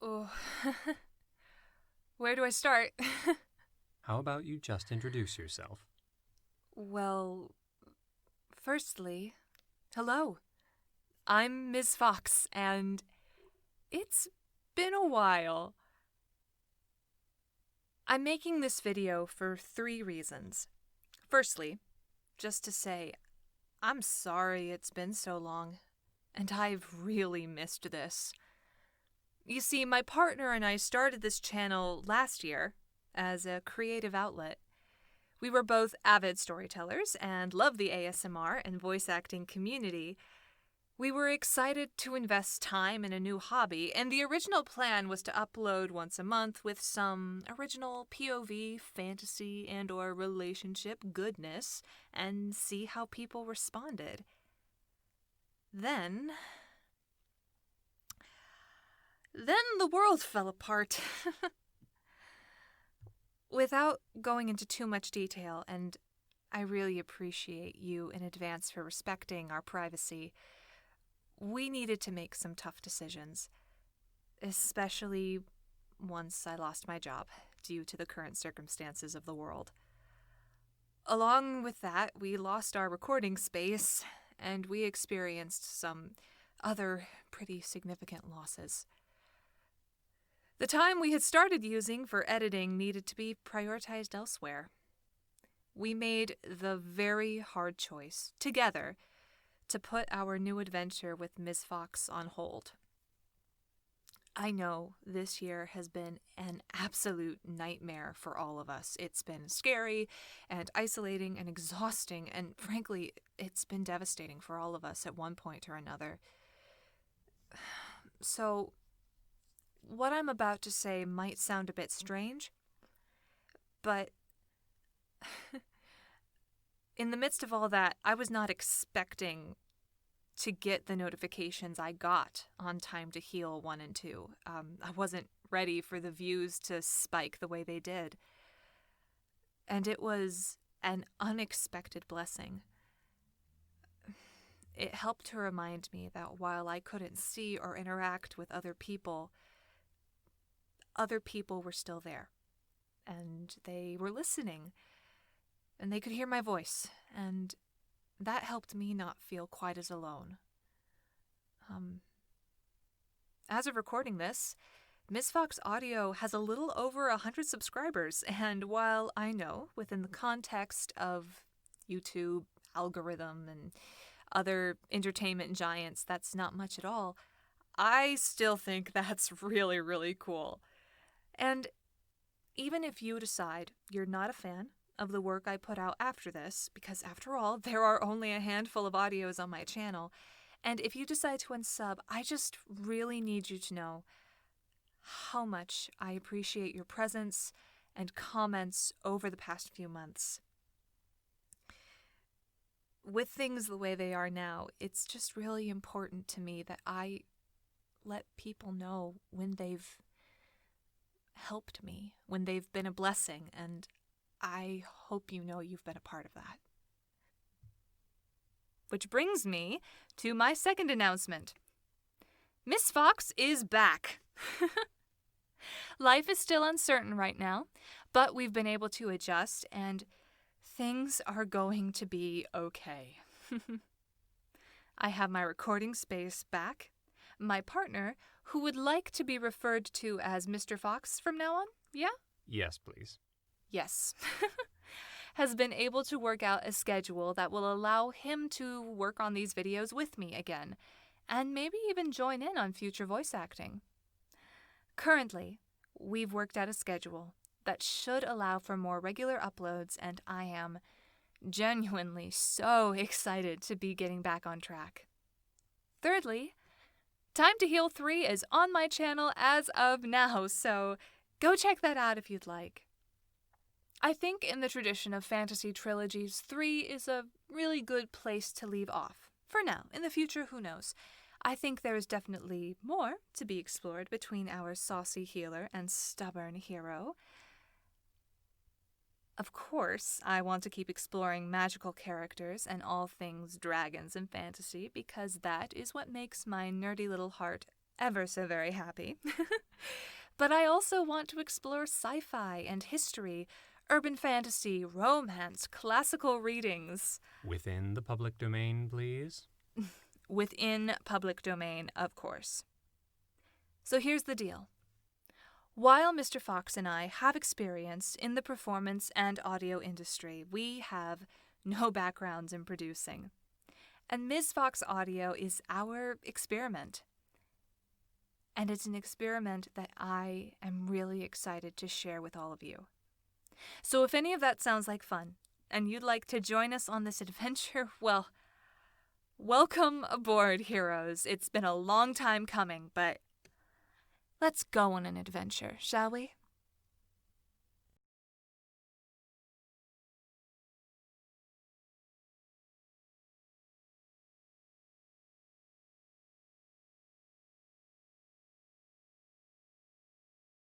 Oh, where do I start? How about you just introduce yourself? Well, firstly, hello. I'm Ms. Fox, and it's been a while. I'm making this video for 3 reasons. Firstly, just to say, I'm sorry it's been so long, and I've really missed this. You see, my partner and I started this channel last year as a creative outlet. We were both avid storytellers and loved the ASMR and voice acting community. We were excited to invest time in a new hobby, and the original plan was to upload once a month with some original POV, fantasy, and/or relationship goodness and see how people responded. Then the world fell apart. Without going into too much detail, and I really appreciate you in advance for respecting our privacy, we needed to make some tough decisions, especially once I lost my job due to the current circumstances of the world. Along with that, we lost our recording space, and we experienced some other pretty significant losses. The time we had started using for editing needed to be prioritized elsewhere. We made the very hard choice, together, to put our new adventure with Ms. Fox on hold. I know this year has been an absolute nightmare for all of us. It's been scary and isolating and exhausting, and frankly, it's been devastating for all of us at one point or another. So, what I'm about to say might sound a bit strange, but in the midst of all that, I was not expecting to get the notifications I got on Time to Heal 1 and 2. I wasn't ready for the views to spike the way they did. And it was an unexpected blessing. It helped to remind me that while I couldn't see or interact with other people were still there. And they were listening. And they could hear my voice. And that helped me not feel quite as alone. As of recording this, Ms. Fox Audio has a little over 100 subscribers, and while I know, within the context of YouTube, algorithm, and other entertainment giants, that's not much at all, I still think that's really, really cool. And even if you decide you're not a fan of the work I put out after this, because after all, there are only a handful of audios on my channel, and if you decide to unsub, I just really need you to know how much I appreciate your presence and comments over the past few months. With things the way they are now, it's just really important to me that I let people know when they've helped me, when they've been a blessing, and I hope you know you've been a part of that. Which brings me to my second announcement. Miss Fox is back. Life is still uncertain right now, but we've been able to adjust, and things are going to be okay. I have my recording space back, my partner, who would like to be referred to as Mr. Fox from now on, yeah? Yes, please. Yes. Has been able to work out a schedule that will allow him to work on these videos with me again, and maybe even join in on future voice acting. Currently, we've worked out a schedule that should allow for more regular uploads, and I am genuinely so excited to be getting back on track. Thirdly, Time to Heal 3 is on my channel as of now, so go check that out if you'd like. I think in the tradition of fantasy trilogies, 3 is a really good place to leave off. For now. In the future, who knows? I think there is definitely more to be explored between our saucy healer and stubborn hero. Of course, I want to keep exploring magical characters and all things dragons and fantasy, because that is what makes my nerdy little heart ever so very happy. But I also want to explore sci-fi and history, urban fantasy, romance, classical readings. Within the public domain, please. Within public domain, of course. So here's the deal. While Mr. Fox and I have experience in the performance and audio industry, we have no backgrounds in producing. And Ms. Fox Audio is our experiment. And it's an experiment that I am really excited to share with all of you. So if any of that sounds like fun, and you'd like to join us on this adventure, well, welcome aboard, heroes. It's been a long time coming, but let's go on an adventure, shall we?